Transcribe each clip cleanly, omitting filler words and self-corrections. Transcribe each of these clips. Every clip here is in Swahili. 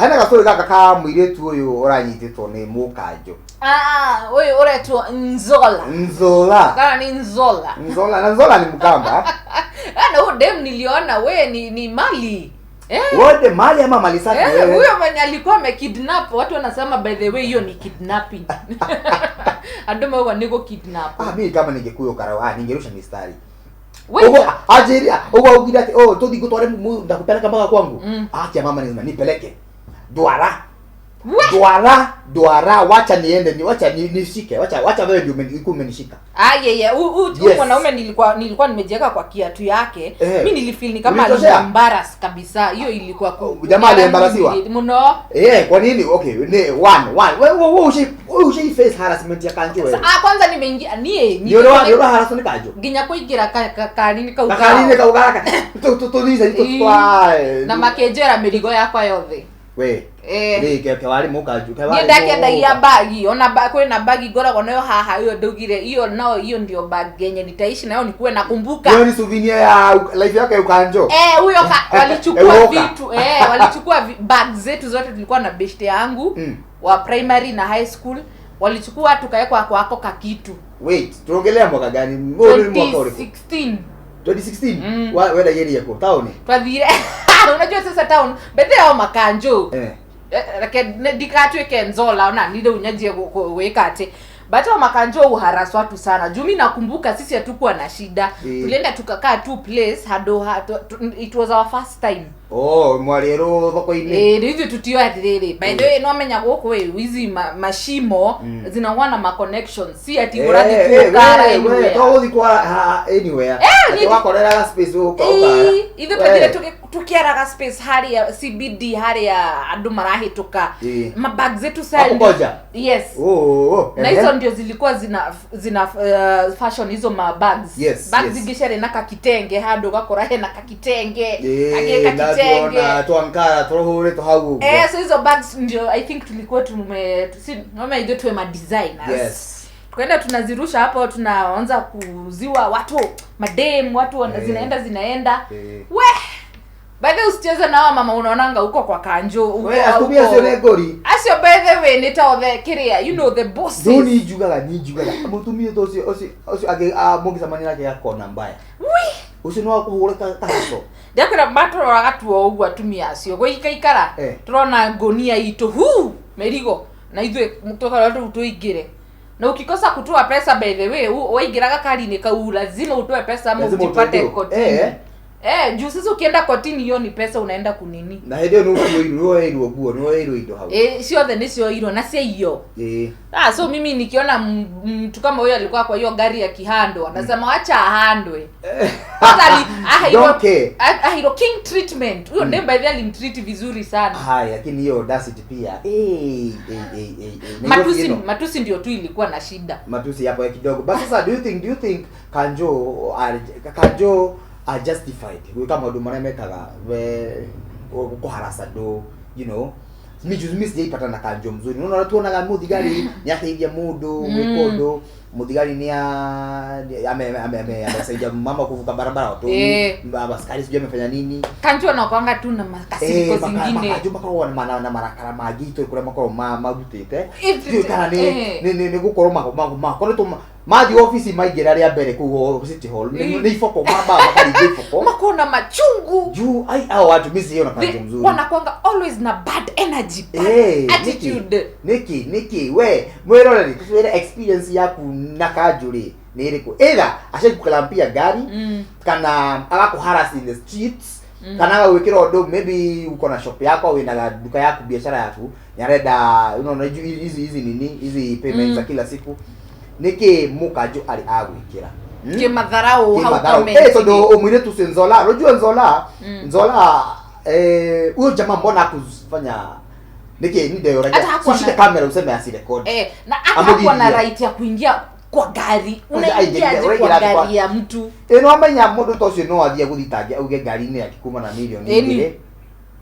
hena gastori gaka ka muiretu uyu uranyititwo ni mukanjo. Uyu uretwo Nzola. Kana ni Nzola. Na Nzola ni Mkamba. Huyo dem niliona we ni Mali. Wote Mali ama Mali safi wewe. Huyo mwenye alikuwa amekidnap, watu wanasema by the way hiyo ni kidnapping. Adoma huwa niko kidnap. Mimi kama ningekuyo karawa ningerusha mistari. Wewe ajiria, ugidati todi gutware ndakupeleka mpaka kwangu. Acha mama nipeleke. Duara wacha niende wacha nishike. Wacha wewe ndio umenishika. Huyu mwanaume nilikuwa nimejiweka kwa kiatu yake. Mimi nilifeel ni kama alimembarrass kabisa. Hiyo ilikuwa jamaa aliembarasiwa. Mno. Kwa nini? Okay, one. Wewe face harassment ya Kanjo wewe. Kwanza nimeingia ndio harassment Kanjo. Nginya kuingira kanini kauka. Kanini kauka. Tuliza tutwae. Na makejera merigo yakwa yothe. We. Ke wali Mukanjo. Ndake ndagia bagi. Ona kwina bagi ngoragwo nayo haha hiyo ndugire. Hiyo ndio bagi yenye nitaishi nayo nikuwe nakumbuka. Hiyo ni souvenir ya life yake ya Kanjo. Huyo walichukua vitu. Walichukua bags zetu zote tulikuwa na beshte yangu wa primary na high school. Walichukua tukaweka kwako kakitu. Wait, tuongelea mwaka gani? 2016. 2016? Wewe yeye yako town. Twadhire. Unajua sasa town bethe au Makanjo. Dikatwe Nzola ona nile unyajie kuweka ate. Bata Makanjo uharaswa watu sana. Juu mimi nakumbuka sisi hatukuwa na shida. Tulienda tukakaa tu place it was our first time. Mwarero thoko ini. Hivi tutio atiriri. By the way no menya goko we hizi mashimo zinakuwa na connections. Si ati uradi tukara anywhere. Wewe kwa anywhere. Ati wakorera space huko. Hivi pekee tukiara space hali ya CBD hali ya andu marahituka. Mabag zetu sasa. Yes. Na hizo ndio zilikuwa zina fashion hizo mabags. Bags zigishare na kakitenge hado gakora he na kakitenge. Ageka kitenge. Na tuankara turohure to hau. So hizo bags ndio I think tulikuwa ngoma hizo tuwe ma designers. Tukaenda tunazirusha hapo tunaanza kuziwa watu madem watu zinaenda. By the way usicheze na mama unaonanga huko kwa Kanjo. Wewe asubia sio negori. Asio by the way nita the career you know the bosses. Doni jugaga. Mutumie to osi age mogi samani yake yako na mbaya. Usinwa kuhureka taso. Ndakira matoro wagatu ogwa atumia acio goikaikara. Turona ngonia itu merigo na ithwe mutoka watu tuingire. Na ukikosa kutoa pesa by the way waingiraga kari-ini kau lazima utoe pesa ama utipate kotini. Juu sasa ukienda kotini hiyo ni pesa unaenda kunini. Na hede no irwo indo hau. Sio the nisio hilo na si hiyo. So mimi nikiona mtu kama huyo alikuwa kwa hiyo gari ya kihando anasema acha ahandwe. Hilo king treatment. Huyo dem by the way treat vizuri sana. Lakini hiyo audacity pia. Matusi ndio tu ilikuwa na shida. Matusi hapo kidogo. But sasa do you think Kanjo are justified? We kama ndo mara mekaga uko harasa do mimi sijaipata na Kanjo mzuri. Unaona tuonaga muthigari nyateithia mundu mwekondo muthigari ni amesaidia mama kuvuka barabara watu baba askari sijui amefanya nini. Kanjo anakuanga tu na makasiriko zingine. Kanjo makao na marakara magito kule makao magutite kana ni gukoroma makore to mathi office maigira ria mbere ku city hall ni ifoko maba makari ifoko makona machungu juu watu misi hiyo na Kanjo mzuri wanakuanga always na bad energy attitude. Niki we mwiroreri tuswere experience yaku na Kanjo ri ni iriku either ashakukalampia gari kana agakuharass in the streets kana wekira odo maybe uko na shop yako au ina duka yako biashara yako yareda hizi payments za kila siku niki Mukanjo ali agwikira kimadharau haukomenti ndo umwire tu Nzola unajua Nzola huyo jamaa mbona akufanya niki ndio raja ushike kamera useme asirecord na hata na right ya kuingia kwa gari unaingia kwa gari ya mtu no amenya mundu tocio no athia guthitangia uge gari-ini akikuma na milioni ngire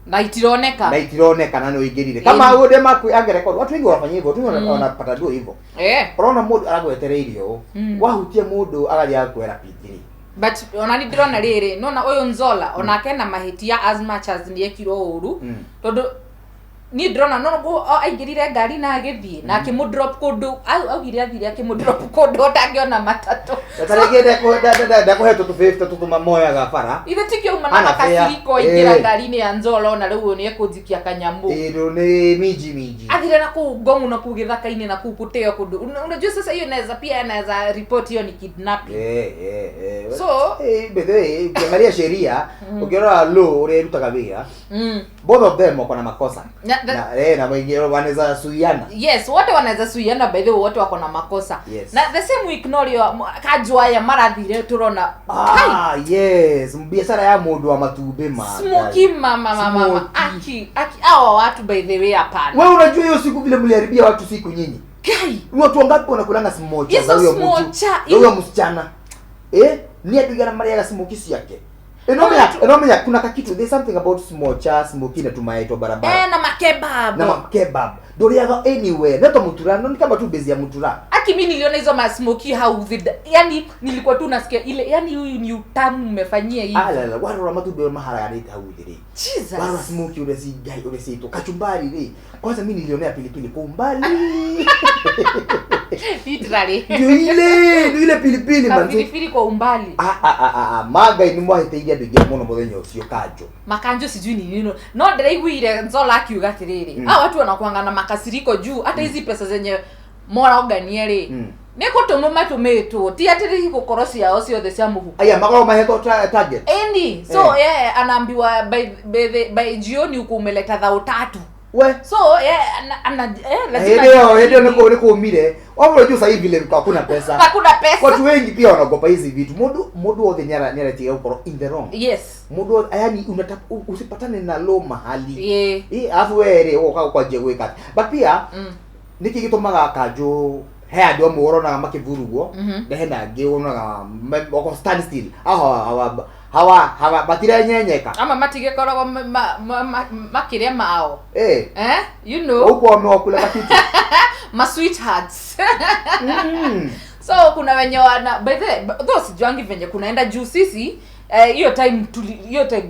na itironeka na no ingirire kama ude maku angerecord watu wengi wanafanya hivyo tu wanapata ndio hivyo unaona mundu aragwetereirio wahutie mundu agalia kwera P3 but onani ndirona riri nona uyu Nzola onake na mahitia as much as niekiro uru tondu ni drona no go aigirire ngari na agithie na akimudrop kodo augire athire akimudrop kodo tangiona matatu taregede ko da ko heto to 50 to mamoya gafara ile tikio mana kasiriko ingira ngari ni anzolo na riu ni ekudzikia kanyambu ni miji athire na ku gongu na kugithaka-ini na kukuteo kodo unajua sasa hiyo inaweza report hiyo ni kidnapping so bede ukiangalia sheria ukiona law urerutaga wira both of them wako na makosa na wengine wanaweza suiana. Yes, wote wanaweza suiana, by the way wote wako na makosa. Yes. Na the same week Norio Kanjo ya marathire turona. Yes, biashara ya mundu wa matube Smoky mama. Aki hawa watu by the way hapana. Wewe unajua hiyo siku vile mliharibia watu siku nyinyi. Kai. Watu wangapi wanakulanga smocha za huyo mtu? Huyo msichana. Ni adigana Maria smoki yake. Enomea kuna kakitu, there's something about smocha, smoky na tumaito barabara. Na makebab. Na makebab. Doriaga anywhere. Neto mutura, ni kama tu bezi ya mutura. Aki mimi niliona hizo ma smoky house. Yaani nilikuwa tu nasikia ile, yaani huyu ni utamu umefanyia hivi. Ala, watu wa matube mahara ya rita hudiri. Jesus. Watu wa smoky uresi gai uresi to kachumbari re. Kwanza mimi nilionea pilipili kwa umbali. Literally. Ile pilipili man. Pilipili kwa umbali. Maga ni mwa hitaidia bigia mono modhenyo sio Kanjo. Makanjo sijui ni nini. No ndiraiguire nzola akiuga atiriri. Watu wanakuanga na makasiriko juu hata hizi pesa zenye mora ogania ri. Niko tomato ti atiri gukorosi yao cio the cia muhuko. Aya magoro maheto target. So anaambiwa by jioni uko umeleta dhao 3. We so lazima ndio niko umire wao juu sasa hivi vile hakuna pesa. Watu wengi pia wanaogopa hizi vitu. Mudu wote nyara tia uko in the wrong. Yes. Mudu yani unataka usipatane na low mahali. Afu wewe kwa jewe kati. But pia niki gitumaga Kanjo he ndio muoro na makivurugo ndehe na ngiona wako stand still hawa batira nyenyeka ama matige korogo makiria mao you know uko wamewakula kitu ma sweethearts so kuna wenye wana by the those jwangi venye kunaenda juu sisi hiyo time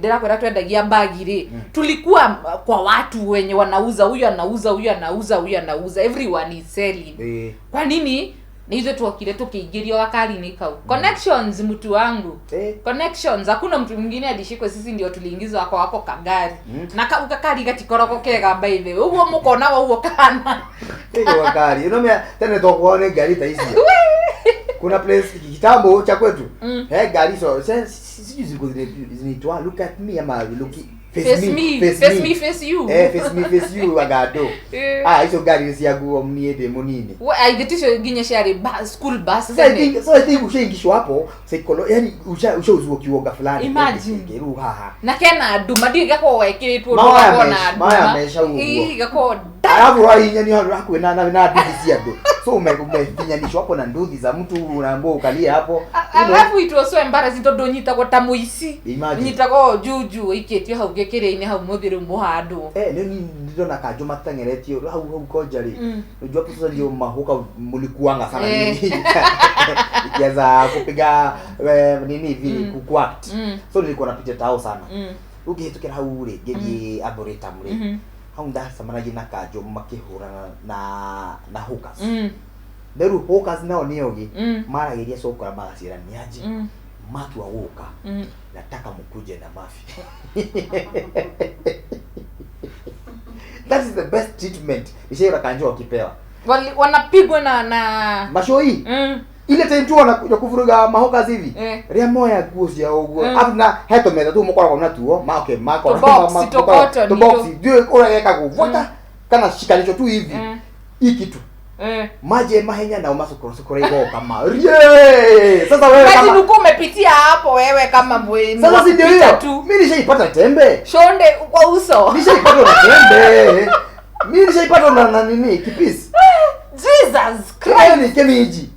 dera kwa tuendagia bagire tulikuwa kwa watu wenye wanauza huyu anauza everyone is selling kwa nini ni hizo tuokile tukiingirio wakali ni kau connections mtu wangu connections hakuna mtu mwingine alishikwa sisi ndio tuliingizwa kwa wako kagari na ukakari gatikoroko kega by the way ugo mukona ugo kana hiyo wakali unaona tena tokuone gari taisi kuna place kitambo cha kwetu gari so sisi ziko zinaitwa look at me ama look face you agado hizo gari ziagu omniede monini I getisho ginye share school bus so I think ushaingishwa hapo psychology yani ushauzwa kiwoga fulani imagine ruha na kena duma diga ko wekiritwo ndona maya mesha ugo igako alafu rainya ni hapo na bidisi ado so umefinyanishwa hapo na nduthi za mtu unaambiwa ukalia hapo alafu it was so embarrassing to donyita ko tamuisi nyita ko juju iketio hau gekere-ini hau muthiru muhando ndio na Kanjo matangeretio hau kojari unajua hapo sasa ndio mahuka mlikuanga sana nini ikianza kupiga nini hivi kuact so nilikuwa napitia tao sana ukihetukira hau ri geje aboreta mure hau ndasa manaji na Kanjo makihurana na hookers Deru hookers nao niogi mara geria soko la magasira niaje matu awoka nataka mkuje na mafi that is the best treatment ishaira Kanjo wakipewa wanapigwa na mashoi ile time tu wanakuja kuvuruga mahoka hivi ria moya kuosia ogwo afuna heto meza tu mukora kwa natuo mako to box ndio uraweka kuvuta kana shikanisho tu hivi hiki tu maje mahenya na umasokora hiyo kama sasa wewe kama uko umepitia hapo wewe kama mwe sasa si ndio hiyo mimi nishaipata tembe shonde kwa uso nishaipata na tembe mimi nishaipata na nini kipisi Jesus Christ ni kemiji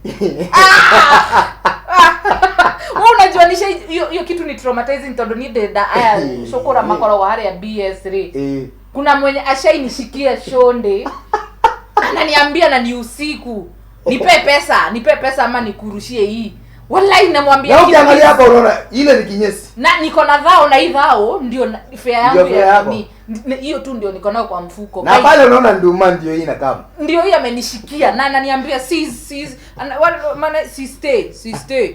unajua nisha hiyo kitu ni traumatizing tondo ni deda aya chokora makoro wa hali ya BS3 kuna mwenye ashainishikia shonde ananiambia na ni usiku nipe pesa ama nikurushie hii wallahi namwambia kitu ukiangalia hapa unaona ile ni kinyesi na niko na dhao na hii dhao ndio fare yangu ya mimi hiyo tu ndio niko nao kwa mfuko. Na pale unaona nduma ndio hii inakaa. Ndio hii amenishikia na ananiambia si stay.